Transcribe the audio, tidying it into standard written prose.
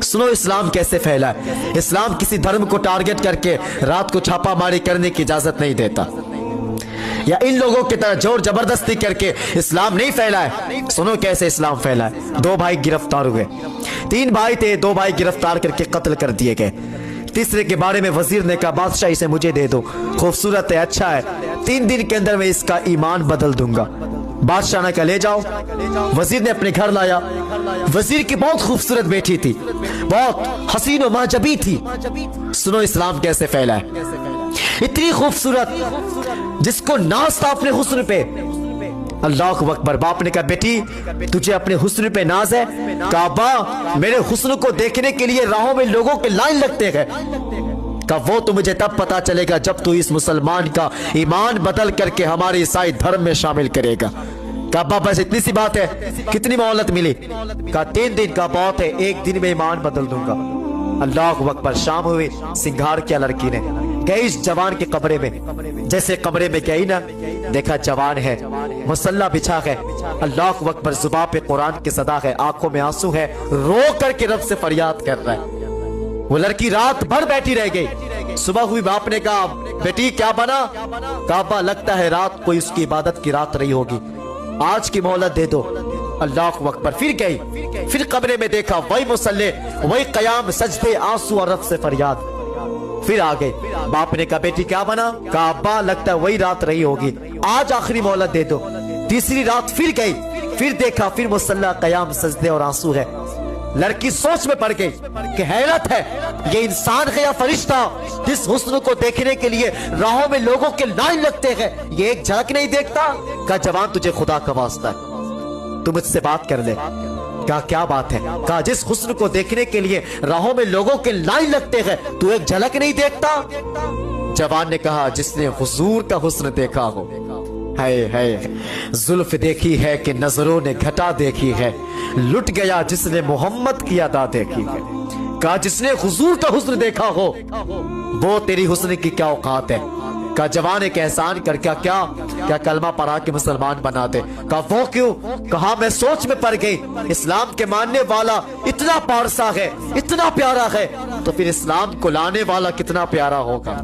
سنو اسلام کیسے پھیلا ہے۔ اسلام کسی دھرم کو ٹارگٹ کر کے رات کو چھاپا ماری کرنے کی اجازت نہیں دیتا، یا ان لوگوں کی طرح زور زبردستی کر کے اسلام نہیں پھیلا ہے۔ سنو کیسے اسلام پھیلا ہے۔ 2 بھائی گرفتار ہوئے، 3 بھائی تھے، 2 بھائی گرفتار کر کے قتل کر دیے گئے۔ تیسرے کے بارے میں وزیر نے کہا بادشاہ اسے مجھے دے دو، خوبصورت ہے، اچھا ہے، 3 دن کے اندر میں اس کا ایمان بدل دوں گا۔ بادشاہ نے کہا لے جاؤ۔ وزیر نے اپنے گھر لایا۔ وزیر کی بہت خوبصورت بیٹی تھی، بہت حسین و معجبی تھی۔ سنو اسلام کیسے پھیلا ہے۔ اتنی خوبصورت جس کو ناز تھا اپنے حسن پہ۔ اللہ اکبر۔ باپ نے کہا بیٹی تجھے اپنے حسن پہ ناز ہے؟ کہا ابا میرے حسن کو دیکھنے کے لیے راہوں میں لوگوں کے لائن لگتے ہیں۔ کہا وہ تو مجھے تب پتا چلے گا جب تو اس مسلمان کا ایمان بدل کر کے ہمارے عیسائی دھرم میں شامل کرے گا۔ کہا ابا بس اتنی سی بات ہے، کتنی مہلت ملی؟ کہا 3 دن کا بہت ہے، 1 دن میں ایمان بدل دوں گا۔ اللہ اکبر۔ شام ہوئی، سنگھار کیا لڑکی نے، گئی اس جوان کے قبرے میں۔ جیسے قبرے میں گئی نا، دیکھا جوان ہے، مسلح بچھا ہے، اللہ اکبر، زباں پہ قرآن کی صدا ہے، آنکھوں میں آنسو ہے، رو کر کے رب سے فریاد کر رہا ہے۔ وہ لڑکی رات بھر بیٹھی رہ گئی۔ صبح ہوئی، باپ نے کہا بیٹی کیا بنا؟ کہا ابا لگتا ہے رات کو اس کی عبادت کی رات رہی ہوگی، آج کی مہلت دے دو۔ اللہ اکبر۔ پھر گئی، پھر قبرے میں دیکھا وہی مصلی، وہی قیام، سجدے، آنسو اور رب سے فریاد۔ پھر آ گئے، باپ نے کہا بیٹی کیا بنا؟ کہا ابا لگتا ہے وہی رات رہی ہوگی، آج آخری مہلت دے دو۔ تیسری رات پھر گئی، پھر دیکھا، پھر مصلی، قیام، سجدے اور آنسو ہے۔ لڑکی سوچ میں پڑ گئی کہ حیرت ہے، یہ انسان ہے یا فرشتہ جس حسن کو دیکھنے کے لیے راہوں میں لوگوں کے لائن لگتے ہیں، یہ ایک جھلک نہیں دیکھتا؟ کہا جوان تجھے خدا کا واسطہ ہے تو مجھ سے بات کر لے۔ کہا کیا بات ہے؟ کہا جس حسن کو دیکھنے کے لیے راہوں میں لوگوں کے لائن لگتے ہیں تو ایک جھلک نہیں دیکھتا؟ جوان نے کہا جس نے حضور کا حسن دیکھا ہو، ہے زلف دیکھی ہے کہ نظروں نے گھٹا دیکھی ہے، لٹ گیا جس نے محمد کی ادا دیکھی ہے۔ کہا جس نے حضور کا حسن دیکھا ہو وہ تیری حسن کی کیا اوقات ہے؟ کہا جوان ایک احسان کر، کیا کلمہ پڑھا کے مسلمان بنا دے۔ کہا وہ کیوں؟ کہا میں سوچ میں پڑ گئی، اسلام کے ماننے والا اتنا پارسا ہے، اتنا پیارا ہے، تو پھر اسلام کو لانے والا کتنا پیارا ہوگا۔